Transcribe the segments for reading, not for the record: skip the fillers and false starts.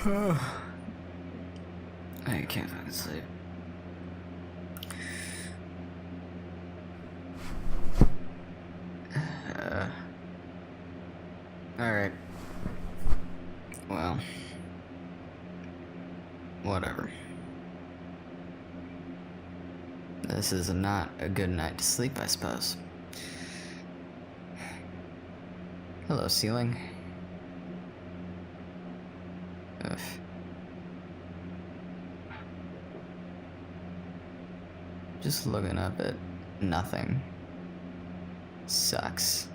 I can't fucking sleep. Alright. Well. Whatever. This is not a good night to sleep, I suppose. Hello, ceiling. Ugh. Just looking up at nothing sucks.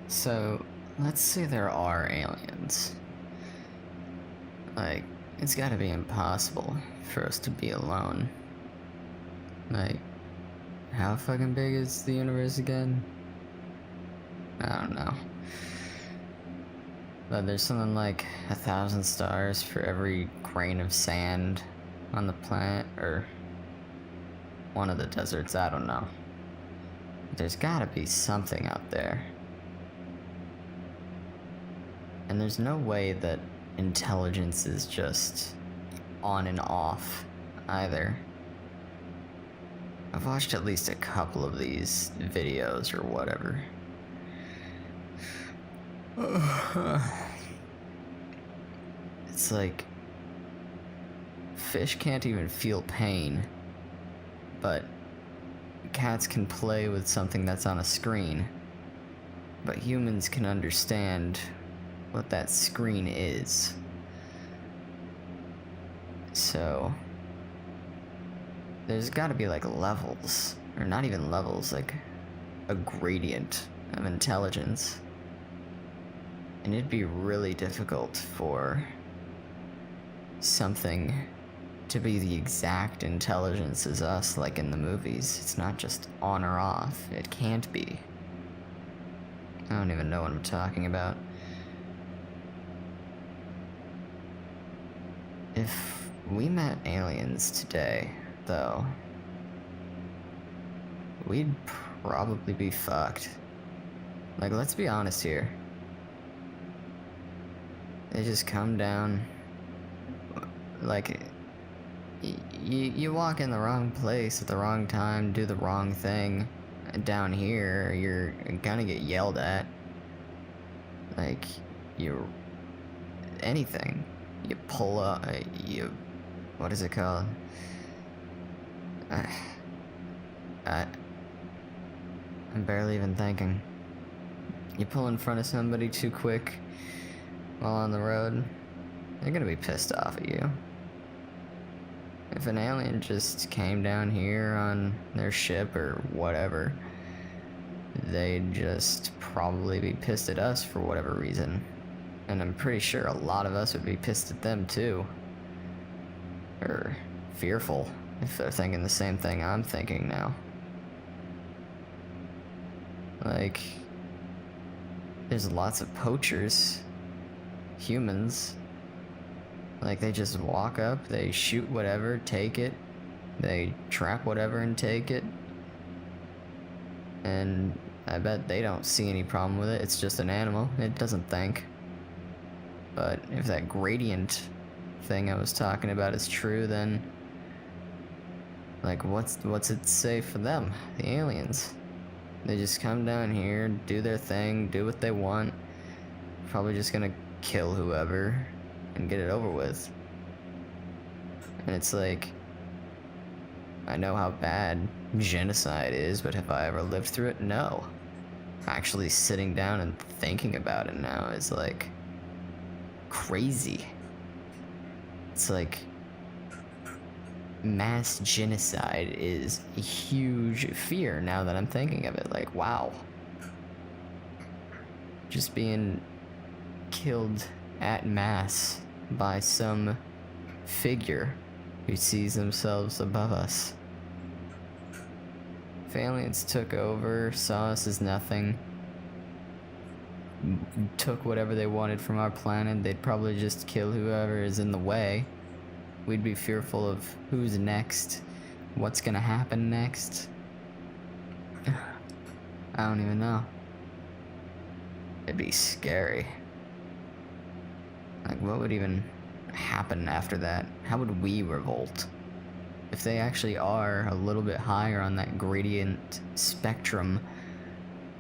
So, let's say there are aliens. Like, it's gotta be impossible for us to be alone. Like, how fucking big is the universe again? I don't know. But there's something like 1,000 stars for every grain of sand on the planet, or one of the deserts, I don't know. There's gotta be something out there. And there's no way that intelligence is just on and off either. I've watched at least a couple of these videos or whatever. It's like fish can't even feel pain, but cats can play with something that's on a screen, but humans can understand what that screen is. So there's gotta be like levels, or not even levels, like a gradient of intelligence. And it'd be really difficult for something to be the exact intelligence as us, like in the movies. It's not just on or off. It can't be. I don't even know what I'm talking about. If we met aliens today, though, we'd probably be fucked. Like, let's be honest here. They just come down, like, you walk in the wrong place at the wrong time, do the wrong thing, and down here, you're gonna get yelled at. Like, anything. You pull up, what is it called? I'm barely even thinking. You pull in front of somebody too quick while on the road, they're gonna be pissed off at you. If an alien just came down here on their ship or whatever, they'd just probably be pissed at us for whatever reason. And I'm pretty sure a lot of us would be pissed at them too. Or fearful, if they're thinking the same thing I'm thinking now. Like, there's lots of poachers, humans. Like, they just walk up, they shoot whatever, take it, they trap whatever and take it. And I bet they don't see any problem with it. It's just an animal, it doesn't think. But if that gradient thing I was talking about is true, then like what's it say for them, the aliens? They just come down here, do their thing, do what they want, probably just gonna kill whoever and get it over with. And it's like, I know how bad genocide is, but have I ever lived through it? No. Actually sitting down and thinking about it now is like crazy. It's like mass genocide is a huge fear now that I'm thinking of it. Like, wow. Just being killed at mass by some figure who sees themselves above us. If aliens took over, saw us as nothing, took whatever they wanted from our planet, they'd probably just kill whoever is in the way. We'd be fearful of who's next, what's gonna happen next? I don't even know. It'd be scary. Like, what would even happen after that? How would we revolt? If they actually are a little bit higher on that gradient spectrum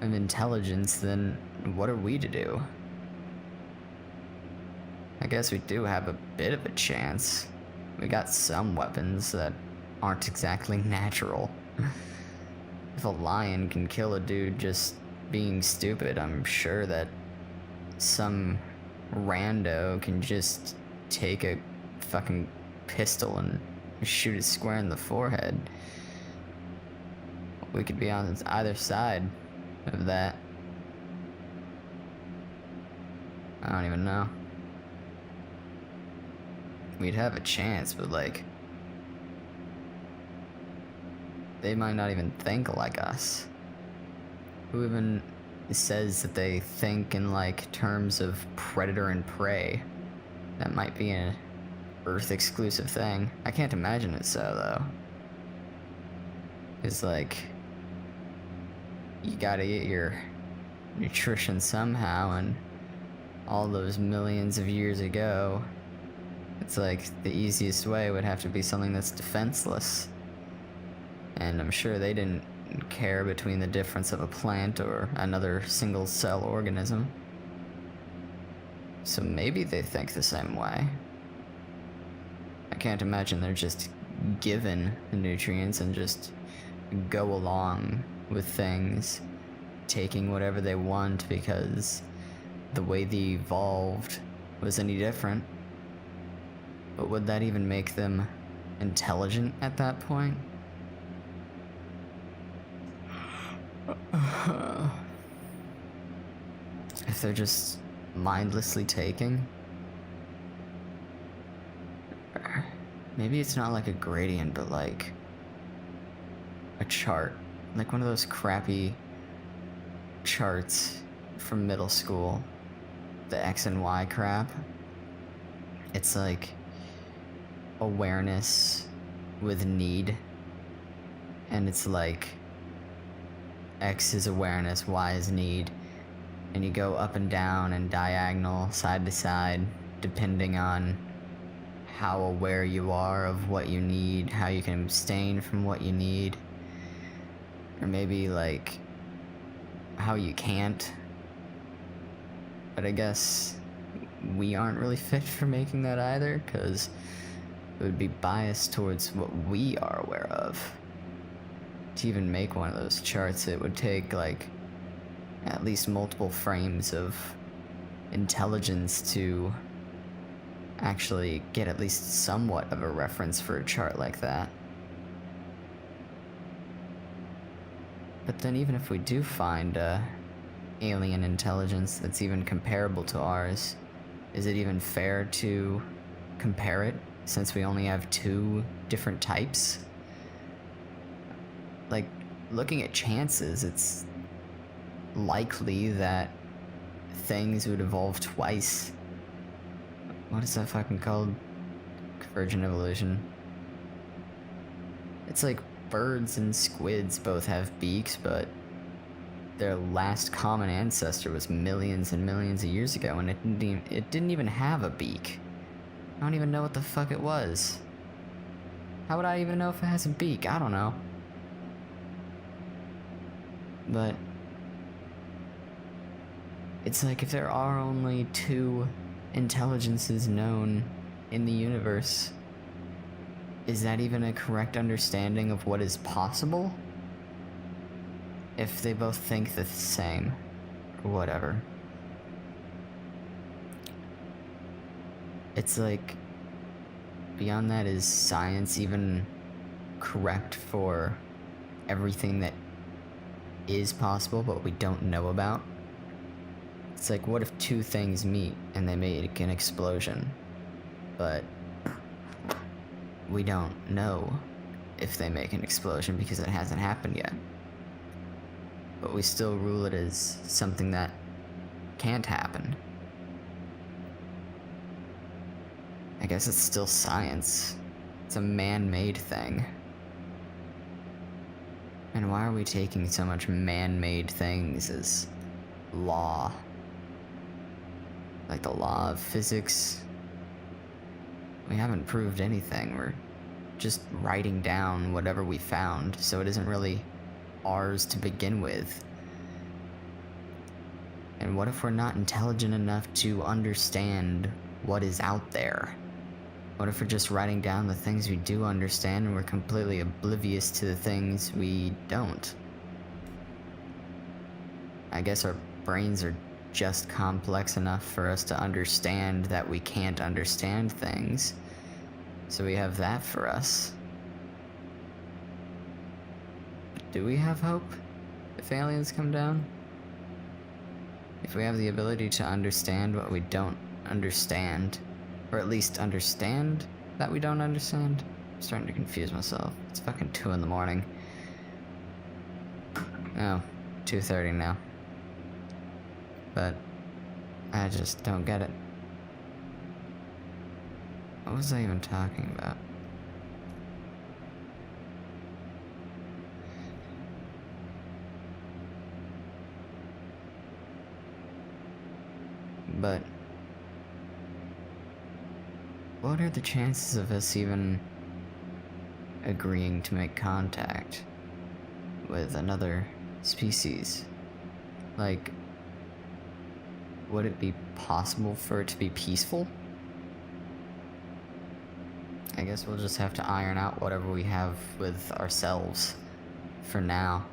of intelligence, then what are we to do? I guess we do have a bit of a chance. We got some weapons that aren't exactly natural. If a lion can kill a dude just being stupid, I'm sure that some rando can just take a fucking pistol and shoot it square in the forehead. We could be on either side of that. I don't even know. We'd have a chance, but like, they might not even think like us. Who even says that they think in like terms of predator and prey? That might be an Earth exclusive thing. I can't imagine it so though. It's like, you gotta get your nutrition somehow, and all those millions of years ago, it's like the easiest way would have to be something that's defenseless. And I'm sure they didn't care between the difference of a plant or another single cell organism. So maybe they think the same way. I can't imagine they're just given the nutrients and just go along with things, taking whatever they want because the way they evolved was any different. But would that even make them intelligent at that point? If they're just mindlessly taking? Maybe it's not like a gradient, but like a chart. Like one of those crappy charts from middle school. The X and Y crap. It's like awareness with need. And it's like X is awareness, Y is need. And you go up and down and diagonal, side to side, depending on how aware you are of what you need, how you can abstain from what you need. Or maybe like how you can't. But I guess we aren't really fit for making that either, because it would be biased towards what we are aware of. To even make one of those charts, it would take like at least multiple frames of intelligence to actually get at least somewhat of a reference for a chart like that. But then even if we do find alien intelligence that's even comparable to ours, is it even fair to compare it since we only have 2 different types? Like, looking at chances, it's likely that things would evolve twice. What is that fucking called? Convergent evolution. It's like birds and squids both have beaks, but their last common ancestor was millions and millions of years ago, and it didn't even have a beak. I don't even know what the fuck it was. How would I even know if it has a beak? I don't know. But it's like if there are only 2 intelligences known in the universe, is that even a correct understanding of what is possible? If they both think the same, or whatever. It's like, beyond that, is science even correct for everything that is possible but we don't know about? It's like, what if 2 things meet and they make an explosion, but we don't know if they make an explosion because it hasn't happened yet, but we still rule it as something that can't happen? I guess it's still science. It's a man-made thing. And why are we taking so much man-made things as law? Like the law of physics? We haven't proved anything. We're just writing down whatever we found, so it isn't really ours to begin with. And what if we're not intelligent enough to understand what is out there? What if we're just writing down the things we do understand and we're completely oblivious to the things we don't? I guess our brains are just complex enough for us to understand that we can't understand things. So we have that for us. Do we have hope if aliens come down? If we have the ability to understand what we don't understand, or at least understand that we don't understand? I'm starting to confuse myself. It's fucking 2 in the morning. Oh, 2:30 now. But I just don't get it. What was I even talking about? But what are the chances of us even agreeing to make contact with another species? Like, would it be possible for it to be peaceful? I guess we'll just have to iron out whatever we have with ourselves for now.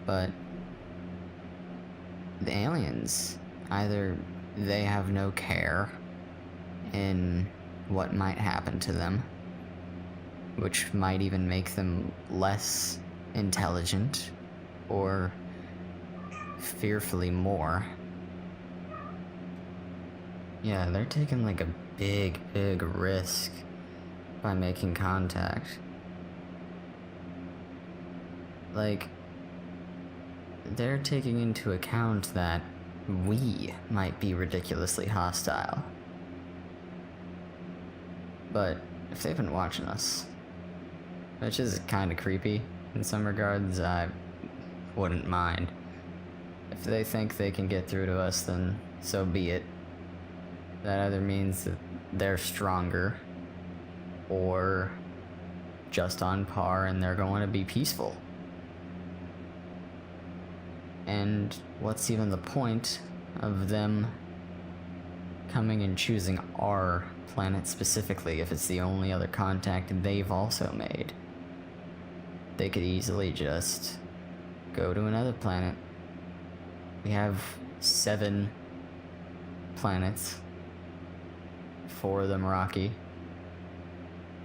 But the aliens, either they have no care in what might happen to them, which might even make them less intelligent, or fearfully more. Yeah, they're taking like a big risk by making contact. Like, they're taking into account that we might be ridiculously hostile. But if they've been watching us, which is kind of creepy in some regards, I wouldn't mind. If they think they can get through to us, then so be it. That either means that they're stronger, or just on par and they're going to be peaceful. And what's even the point of them coming and choosing our planet specifically if it's the only other contact they've also made? They could easily just go to another planet. We have 7 planets, 4 of them rocky,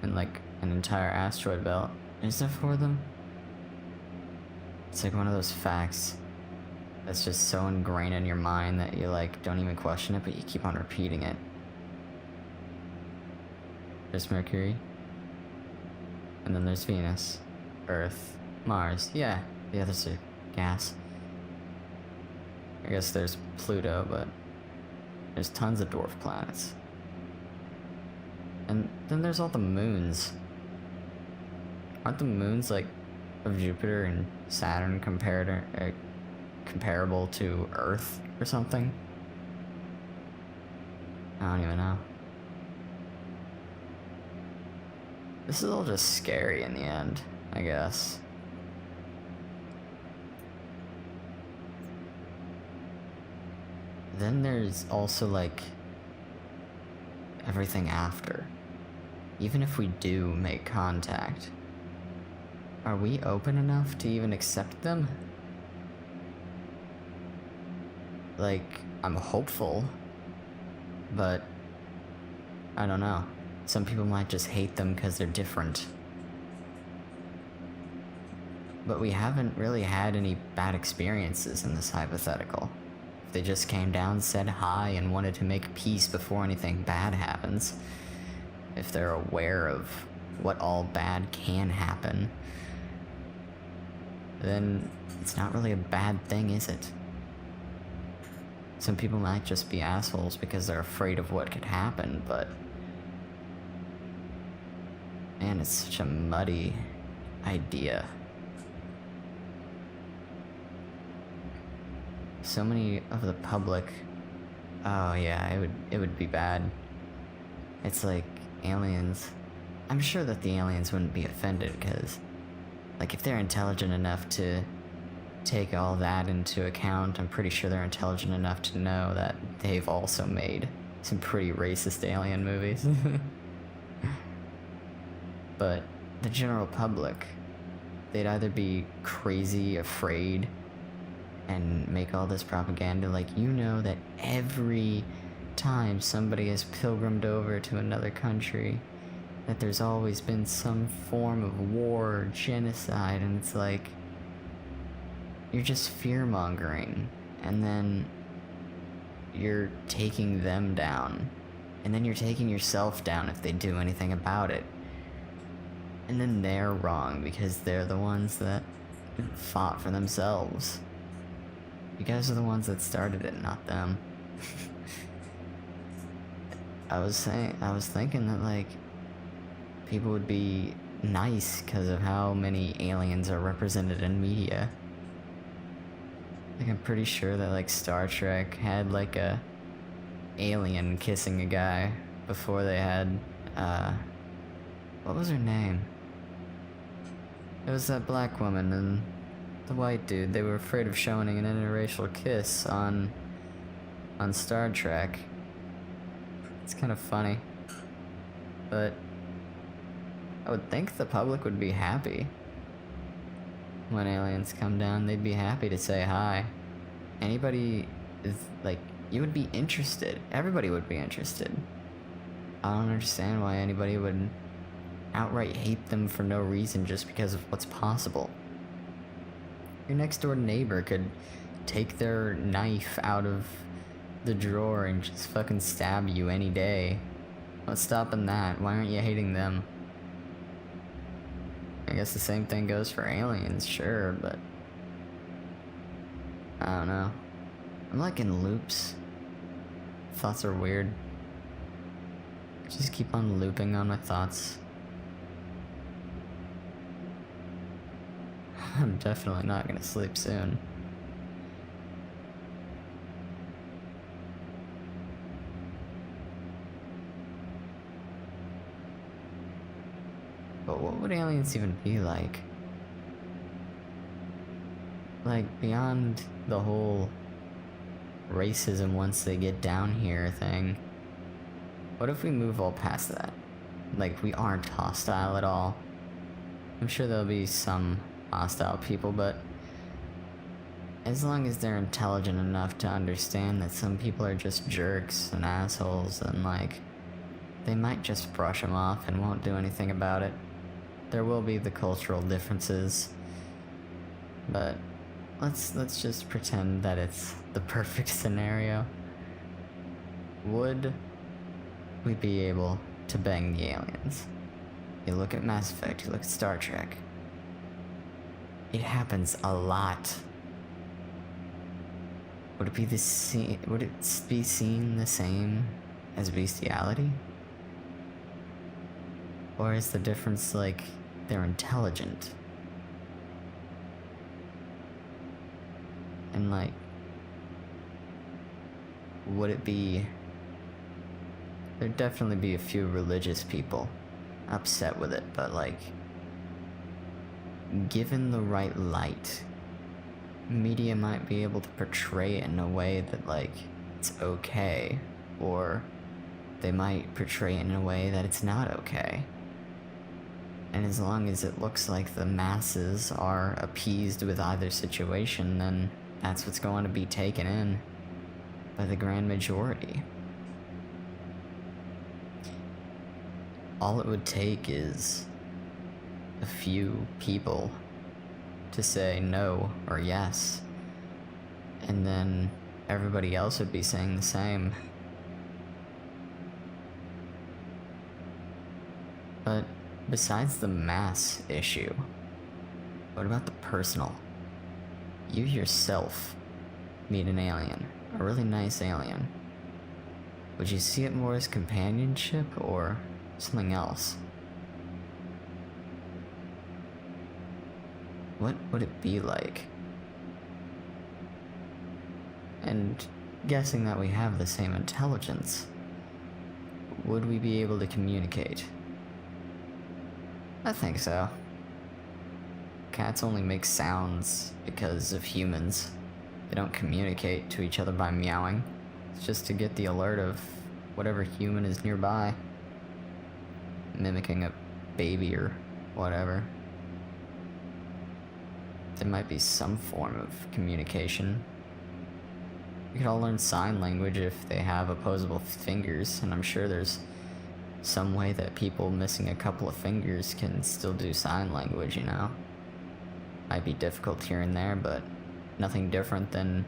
and like an entire asteroid belt. Is there 4 of them? It's like one of those facts that's just so ingrained in your mind that you like don't even question it, but you keep on repeating it. There's Mercury, and then there's Venus, Earth, Mars. Yeah, the others are gas. I guess there's Pluto, but there's tons of dwarf planets. And then there's all the moons. Aren't the moons like of Jupiter and Saturn comparable to Earth or something? I don't even know. This is all just scary in the end, I guess. Then there's also like everything after. Even if we do make contact, are we open enough to even accept them? Like, I'm hopeful, but I don't know. Some people might just hate them because they're different. But we haven't really had any bad experiences in this hypothetical. If they just came down, said hi, and wanted to make peace before anything bad happens, if they're aware of what all bad can happen, then it's not really a bad thing, is it? Some people might just be assholes because they're afraid of what could happen, but man, it's such a muddy idea. So many of the public, oh yeah, it would be bad. It's like aliens. I'm sure that the aliens wouldn't be offended because, like, if they're intelligent enough to take all that into account, I'm pretty sure they're intelligent enough to know that they've also made some pretty racist alien movies. But the general public, they'd either be crazy afraid and make all this propaganda, like, you know that every time somebody has pilgrimed over to another country, that there's always been some form of war or genocide, and it's like, you're just fear-mongering, and then you're taking them down, and then you're taking yourself down if they do anything about it. And then they're wrong because they're the ones that fought for themselves. You guys are the ones that started it, not them. I was thinking that, like, people would be nice because of how many aliens are represented in media. Like, I'm pretty sure that, like, Star Trek had, like, a alien kissing a guy before they had, what was her name? It was that black woman and the white dude. They were afraid of showing an interracial kiss on Star Trek. It's kind of funny. But I would think the public would be happy. When aliens come down, they'd be happy to say hi. Anybody is, like, you would be interested. Everybody would be interested. I don't understand why anybody would outright hate them for no reason just because of what's possible. Your next door neighbor could take their knife out of the drawer and just fucking stab you any day. What's stopping that? Why aren't you hating them? I guess the same thing goes for aliens, sure, but I don't know. I'm like in loops. Thoughts are weird. Just keep on looping on my thoughts. I'm definitely not gonna sleep soon. But what would aliens even be like? Like, beyond the whole racism once they get down here thing, what if we move all past that? Like, we aren't hostile at all. I'm sure there'll be some hostile people, but as long as they're intelligent enough to understand that some people are just jerks and assholes, and, like, they might just brush them off and won't do anything about it. There will be the cultural differences, but let's just pretend that it's the perfect scenario. Would we be able to bang the aliens? You look at Mass Effect, you look at Star Trek. It happens a lot. Would it be would it be seen the same as bestiality? Or is the difference, like, they're intelligent? And, like, would it be... There'd definitely be a few religious people upset with it, but, like, given the right light, media might be able to portray it in a way that, like, it's okay, or they might portray it in a way that it's not okay. And as long as it looks like the masses are appeased with either situation, then that's what's going to be taken in by the grand majority. All it would take is a few people to say no or yes, and then everybody else would be saying the same. But besides the mass issue, what about the personal? You yourself meet an alien, a really nice alien. Would you see it more as companionship or something else? what would it be like? And guessing that we have the same intelligence, would we be able to communicate? I think so. Cats only make sounds because of humans. They don't communicate to each other by meowing. It's just to get the alert of whatever human is nearby. Mimicking a baby or whatever. There might be some form of communication. We could all learn sign language if they have opposable fingers, and I'm sure there's some way that people missing a couple of fingers can still do sign language, you know? Might be difficult here and there, but nothing different than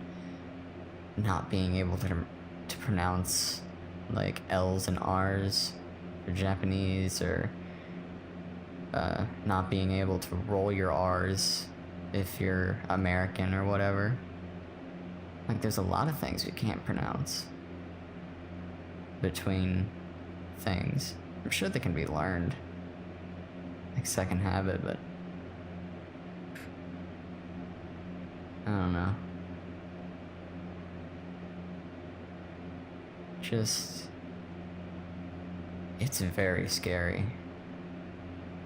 not being able to pronounce like L's and R's for Japanese, or not being able to roll your R's if you're American or whatever. Like, there's a lot of things we can't pronounce between things. I'm sure they can be learned, like second habit, but I don't know. Just, it's very scary.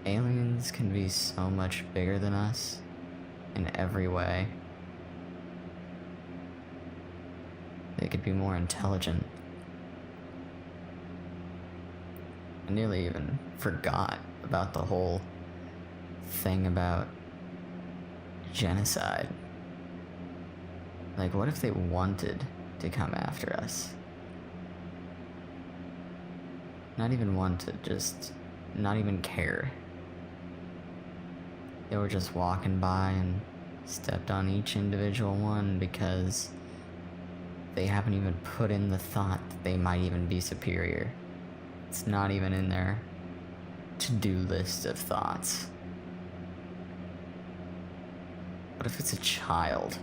Aliens can be so much bigger than us in every way. They could be more intelligent. I nearly even forgot about the whole thing about genocide. Like, what if they wanted to come after us? Not even wanted, just not even care. They were just walking by and stepped on each individual one because they haven't even put in the thought that they might even be superior. It's not even in their to-do list of thoughts. What if it's a child?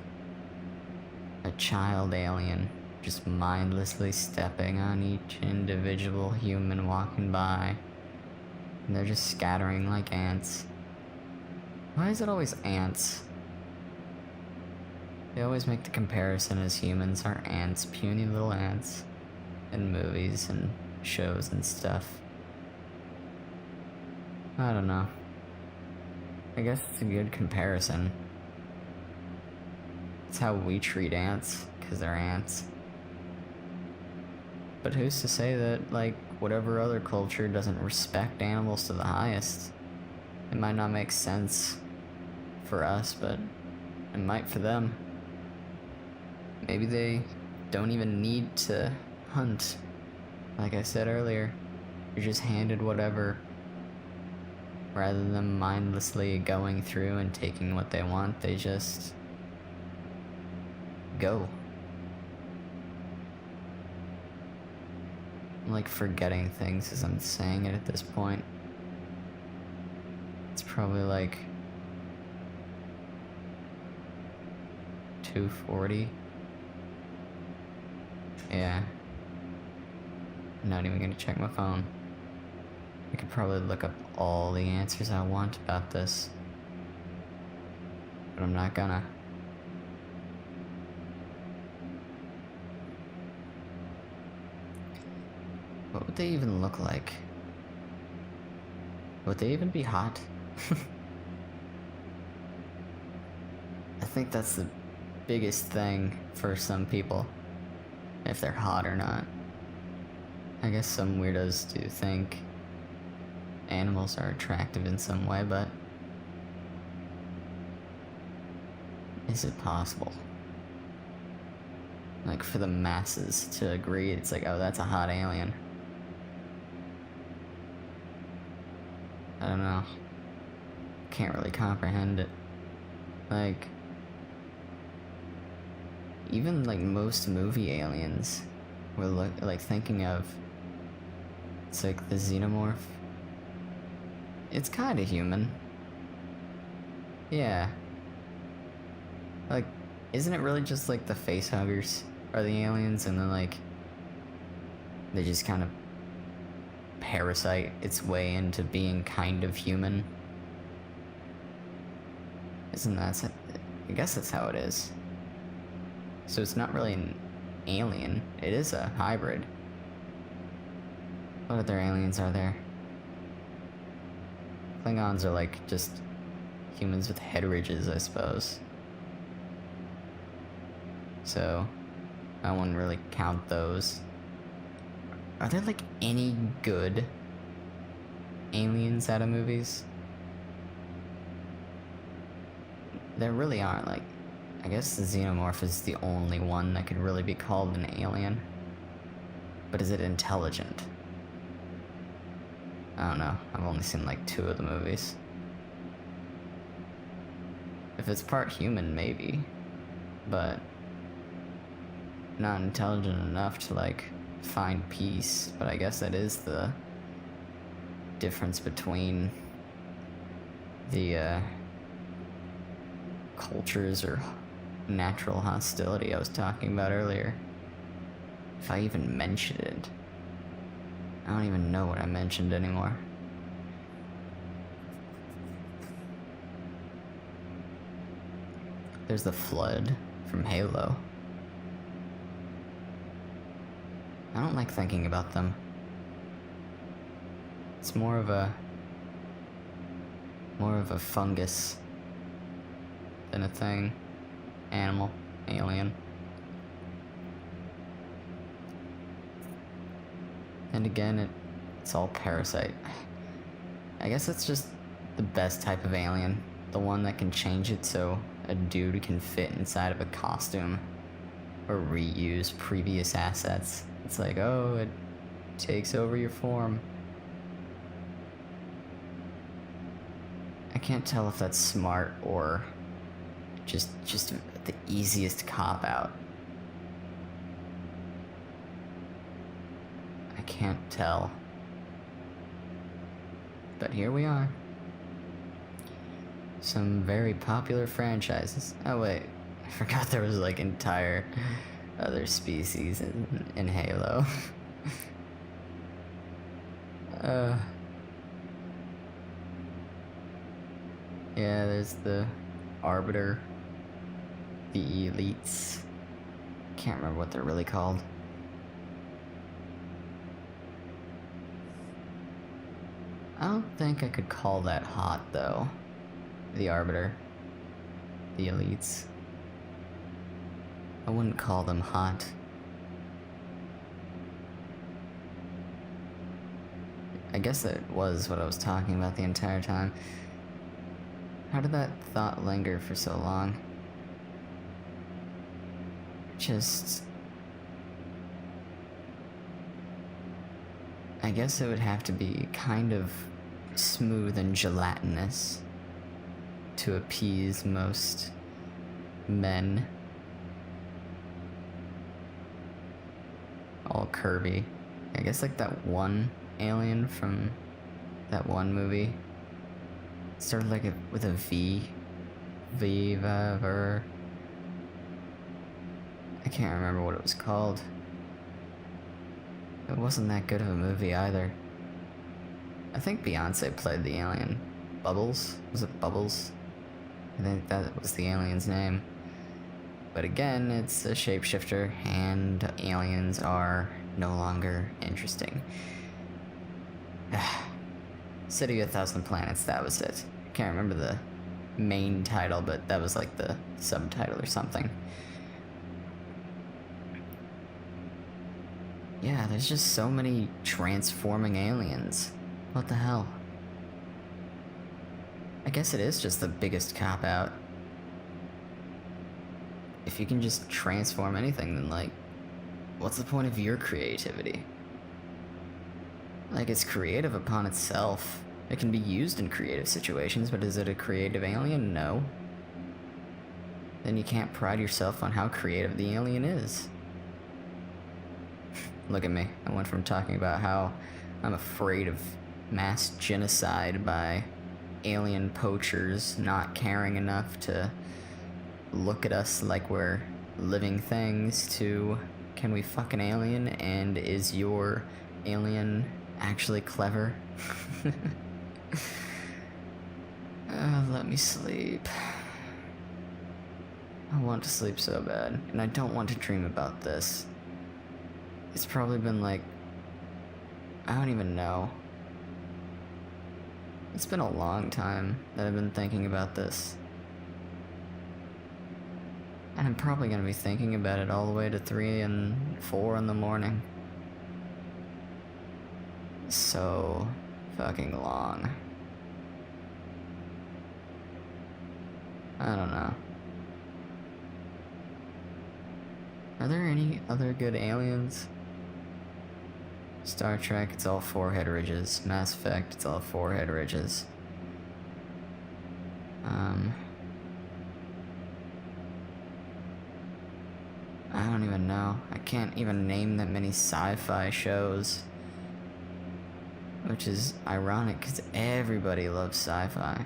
A child alien just mindlessly stepping on each individual human walking by, and they're just scattering like ants. Why is it always ants? They always make the comparison as humans are ants, puny little ants, in movies and shows and stuff. I don't know. I guess it's a good comparison. It's how we treat ants, because they're ants. But who's to say that, like, whatever other culture doesn't respect animals to the highest? It might not make sense for us, but it might for them. Maybe they don't even need to hunt. Like I said earlier, you're just handed whatever, rather than mindlessly going through and taking what they want. They just go. I'm like forgetting things as I'm saying it at this point. It's probably like 2:40. Yeah. I'm not even gonna check my phone. I could probably look up all the answers I want about this, but I'm not gonna. What would they even look like? Would they even be hot? I think that's the biggest thing for some people, if they're hot or not. I guess some weirdos do think animals are attractive in some way, but is it possible? Like, for the masses to agree, it's like, oh, that's a hot alien. I don't know. Can't really comprehend it. Like, even like most movie aliens we're like thinking of, it's like the xenomorph. It's kind of human. Yeah. Like, isn't it really just like the face huggers are the aliens, and then like they just kind of parasite its way into being kind of human? Isn't that... I guess that's how it is. So it's not really an alien. It is a hybrid. What other aliens are there? Klingons are like just humans with head ridges, I suppose. So I wouldn't really count those. Are there like any good aliens out of movies? There really aren't. Like, I guess the xenomorph is the only one that could really be called an alien. But is it intelligent? I don't know. I've only seen like 2 of the movies. If it's part human, maybe. But not intelligent enough to like find peace. But I guess that is the difference between the cultures or natural hostility I was talking about earlier. If I even mentioned it. I don't even know what I mentioned anymore. There's the Flood from Halo. I don't like thinking about them. It's more of a fungus than a thing. Animal. Alien. And again, it's all parasite. I guess it's just the best type of alien. The one that can change it so a dude can fit inside of a costume. Or reuse previous assets. It's like, oh, it takes over your form. I can't tell if that's smart or just the easiest cop-out. I can't tell. But here we are. Some very popular franchises. Oh wait, I forgot there was like entire other species in Halo. Yeah, there's the Arbiter, the Elites. Can't remember what they're really called. I don't think I could call that hot, though. The Arbiter. The Elites. I wouldn't call them hot. I guess that was what I was talking about the entire time. How did that thought linger for so long? I guess it would have to be kind of smooth and gelatinous to appease most men. All curvy. I guess like that one alien from that one movie. It started like with a V. Viva. I can't remember what it was called. It wasn't that good of a movie either. I think Beyonce played the alien. Bubbles? Was it Bubbles? I think that was the alien's name. But again, it's a shapeshifter, and aliens are no longer interesting. City of a Thousand Planets, that was it. I can't remember the main title, but that was like the subtitle or something. Yeah, there's just so many transforming aliens. What the hell? I guess it is just the biggest cop-out. If you can just transform anything, then like, what's the point of your creativity? Like, it's creative upon itself. It can be used in creative situations, but is it a creative alien? No. Then you can't pride yourself on how creative the alien is. Look at me. I went from talking about how I'm afraid of mass genocide by alien poachers not caring enough to look at us like we're living things to, can we fuck an alien, and is your alien actually clever? Let me sleep. I want to sleep so bad, and I don't want to dream about this. It's probably been like, I don't even know. It's been a long time that I've been thinking about this. And I'm probably gonna be thinking about it all the way to 3 and 4 in the morning. So fucking long. I don't know. Are there any other good aliens? Star Trek, it's all forehead ridges. Mass Effect, it's all forehead ridges. I don't even know. I can't even name that many sci-fi shows. Which is ironic, because everybody loves sci-fi.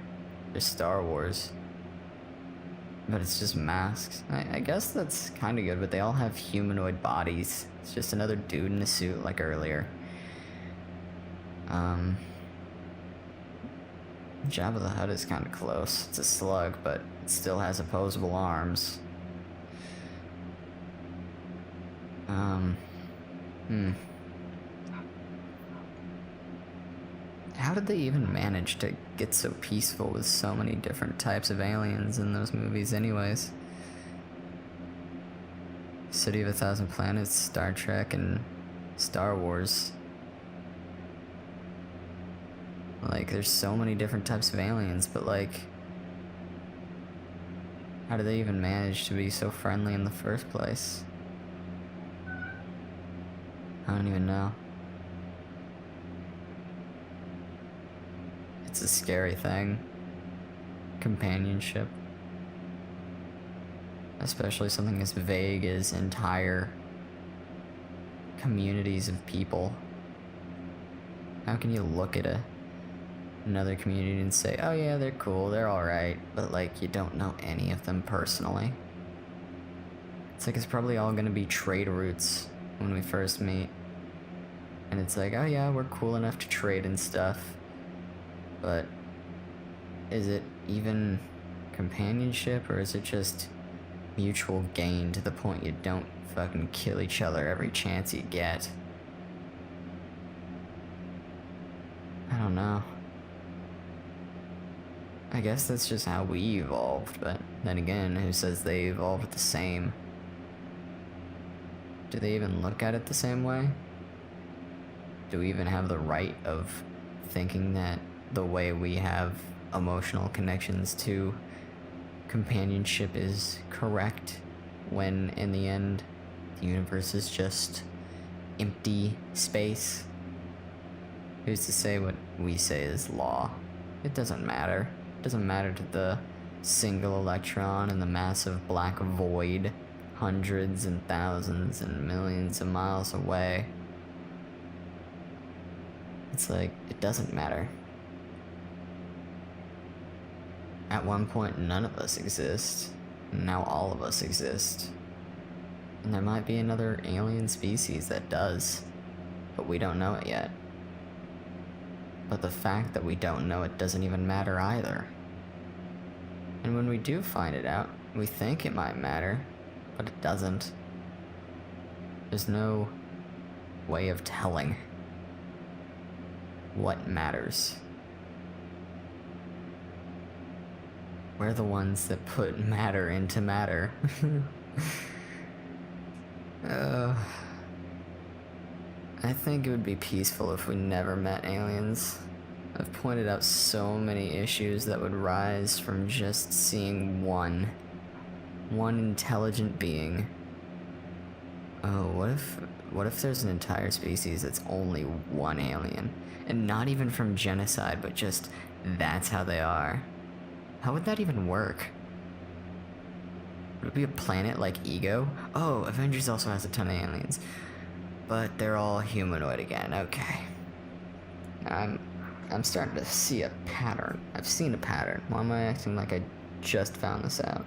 There's Star Wars. But it's just masks. I guess that's kind of good, but they all have humanoid bodies. It's just another dude in a suit like earlier. Jabba the Hutt is kind of close. It's a slug, but it still has opposable arms. How did they even manage to get so peaceful with so many different types of aliens in those movies anyways? City of a Thousand Planets, Star Trek, and Star Wars. Like, there's so many different types of aliens, but like, how do they even manage to be so friendly in the first place? I don't even know. It's a scary thing. Companionship. Especially something as vague as entire communities of people. How can you look at another community and say, oh yeah, they're cool, they're alright, but like, you don't know any of them personally? It's like, it's probably all gonna be trade routes when we first meet. And it's like, oh yeah, we're cool enough to trade and stuff. But is it even companionship, or is it just mutual gain to the point you don't fucking kill each other every chance you get? I don't know. I guess that's just how we evolved, but then again, who says they evolved the same? Do they even look at it the same way? Do we even have the right of thinking that the way we have emotional connections to companionship is correct, when in the end the universe is just empty space? Who's to say what we say is law? It doesn't matter. It doesn't matter to the single electron in the massive black void, hundreds and thousands and millions of miles away. It's like, it doesn't matter. At one point, none of us exist, and now all of us exist. And there might be another alien species that does, but we don't know it yet. But the fact that we don't know it doesn't even matter either. And when we do find it out, we think it might matter, but it doesn't. There's no way of telling what matters. We're the ones that put matter into matter. I think it would be peaceful if we never met aliens. I've pointed out so many issues that would rise from just seeing one intelligent being. Oh, what if there's an entire species that's only one alien? And not even from genocide, but just that's how they are. How would that even work? Would it be a planet like Ego? Oh, Avengers also has a ton of aliens. But they're all humanoid again, okay. I'm starting to see a pattern. I've seen a pattern. Why am I acting like I just found this out?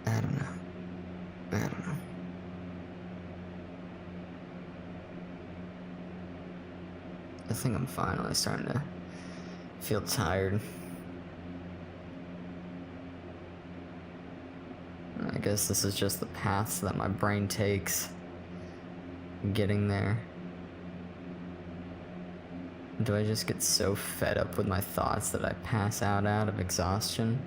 I don't know. I think I'm finally starting to feel tired. guess this is just the paths that my brain takes getting there. Do I just get so fed up with my thoughts that I pass out of exhaustion?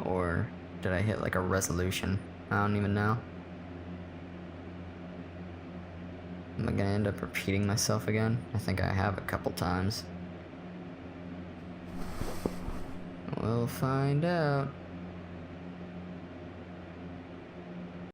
Or did I hit like a resolution? I don't even know. Am I gonna end up repeating myself again? I think I have a couple times. We'll find out.